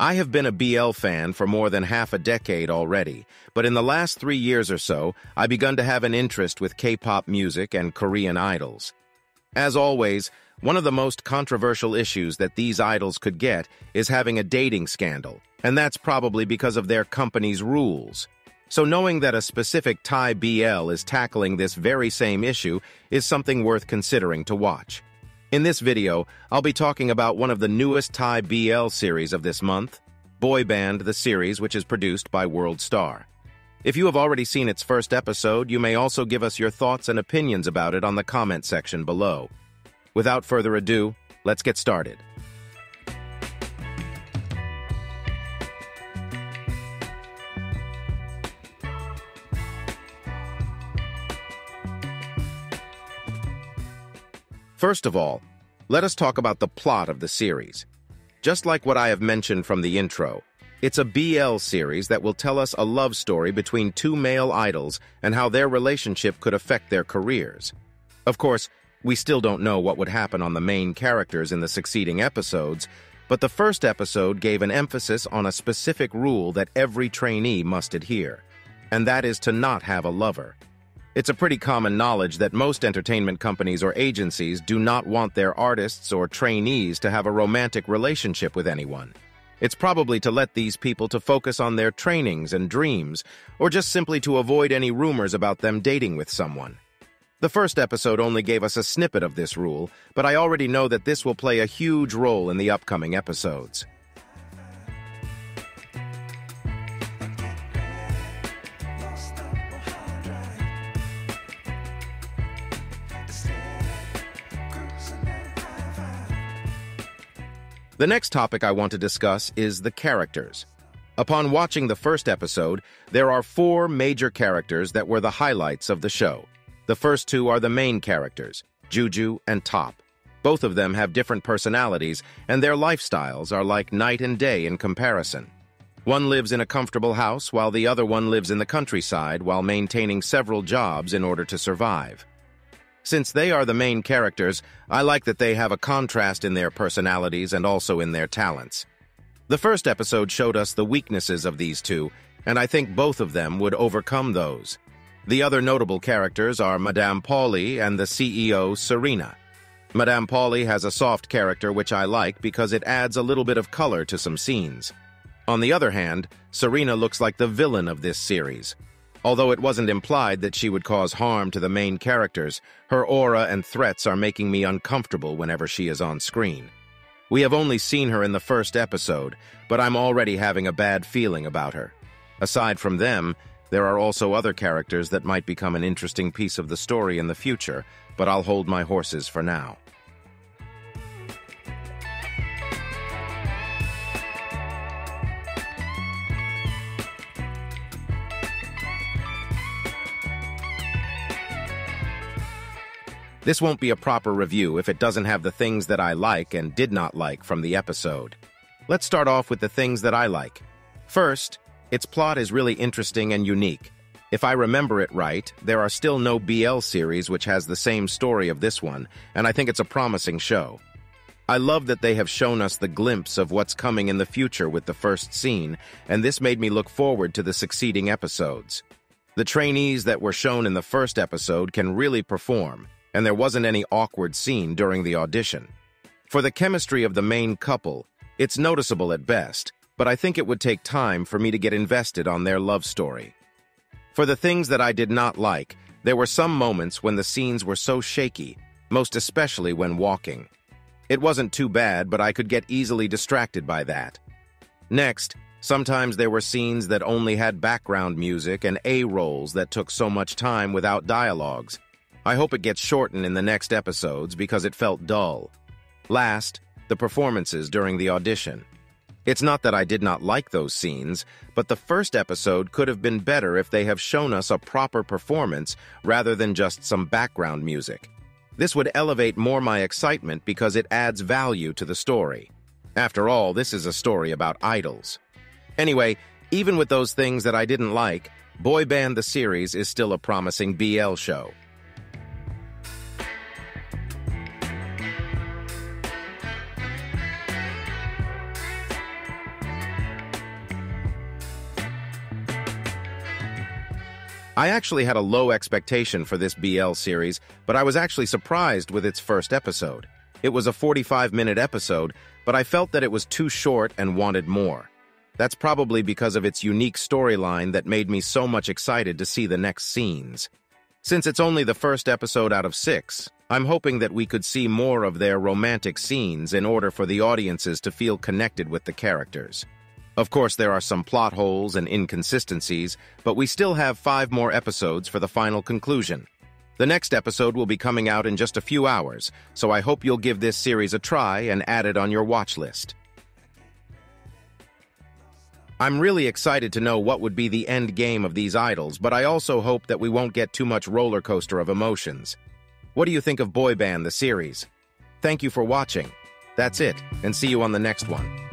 I have been a BL fan for more than half a decade already, but in the last 3 years or so, I've begun to have an interest with K-pop music and Korean idols. As always, one of the most controversial issues that these idols could get is having a dating scandal, and that's probably because of their company's rules. So knowing that a specific Thai BL is tackling this very same issue is something worth considering to watch. In this video, I'll be talking about one of the newest Thai BL series of this month, Boyband the Series, which is produced by World Star. If you have already seen its first episode, you may also give us your thoughts and opinions about it on the comment section below. Without further ado, let's get started. First of all, let us talk about the plot of the series. Just like what I have mentioned from the intro, it's a BL series that will tell us a love story between two male idols and how their relationship could affect their careers. Of course, we still don't know what would happen on the main characters in the succeeding episodes, but the first episode gave an emphasis on a specific rule that every trainee must adhere, and that is to not have a lover. It's a pretty common knowledge that most entertainment companies or agencies do not want their artists or trainees to have a romantic relationship with anyone. It's probably to let these people to focus on their trainings and dreams, or just simply to avoid any rumors about them dating with someone. The first episode only gave us a snippet of this rule, but I already know that this will play a huge role in the upcoming episodes. The next topic I want to discuss is the characters. Upon watching the first episode, there are 4 major characters that were the highlights of the show. The first 2 are the main characters, Juju and Top. Both of them have different personalities, and their lifestyles are like night and day in comparison. One lives in a comfortable house, while the other one lives in the countryside while maintaining several jobs in order to survive. Since they are the main characters, I like that they have a contrast in their personalities and also in their talents. The first episode showed us the weaknesses of these two, and I think both of them would overcome those. The other notable characters are Madame Paulie and the CEO, Serena. Madame Paulie has a soft character which I like because it adds a little bit of color to some scenes. On the other hand, Serena looks like the villain of this series. Although it wasn't implied that she would cause harm to the main characters, her aura and threats are making me uncomfortable whenever she is on screen. We have only seen her in the first episode, but I'm already having a bad feeling about her. Aside from them, there are also other characters that might become an interesting piece of the story in the future, but I'll hold my horses for now. This won't be a proper review if it doesn't have the things that I like and did not like from the episode. Let's start off with the things that I like. First, its plot is really interesting and unique. If I remember it right, there are still no BL series which has the same story of this one, and I think it's a promising show. I love that they have shown us the glimpse of what's coming in the future with the first scene, and this made me look forward to the succeeding episodes. The trainees that were shown in the first episode can really perform, and there wasn't any awkward scene during the audition. For the chemistry of the main couple, it's noticeable at best, but I think it would take time for me to get invested on their love story. For the things that I did not like, there were some moments when the scenes were so shaky, most especially when walking. It wasn't too bad, but I could get easily distracted by that. Next, sometimes there were scenes that only had background music and A-rolls that took so much time without dialogues. I hope it gets shortened in the next episodes because it felt dull. Last, the performances during the audition. It's not that I did not like those scenes, but the first episode could have been better if they have shown us a proper performance rather than just some background music. This would elevate more my excitement because it adds value to the story. After all, this is a story about idols. Anyway, even with those things that I didn't like, Boyband the Series is still a promising BL show. I actually had a low expectation for this BL series, but I was actually surprised with its first episode. It was a 45-minute episode, but I felt that it was too short and wanted more. That's probably because of its unique storyline that made me so much excited to see the next scenes. Since it's only the first episode out of 6, I'm hoping that we could see more of their romantic scenes in order for the audiences to feel connected with the characters. Of course, there are some plot holes and inconsistencies, but we still have 5 more episodes for the final conclusion. The next episode will be coming out in just a few hours, so I hope you'll give this series a try and add it on your watch list. I'm really excited to know what would be the end game of these idols, but I also hope that we won't get too much roller coaster of emotions. What do you think of Boyband the Series? Thank you for watching. That's it, and see you on the next one.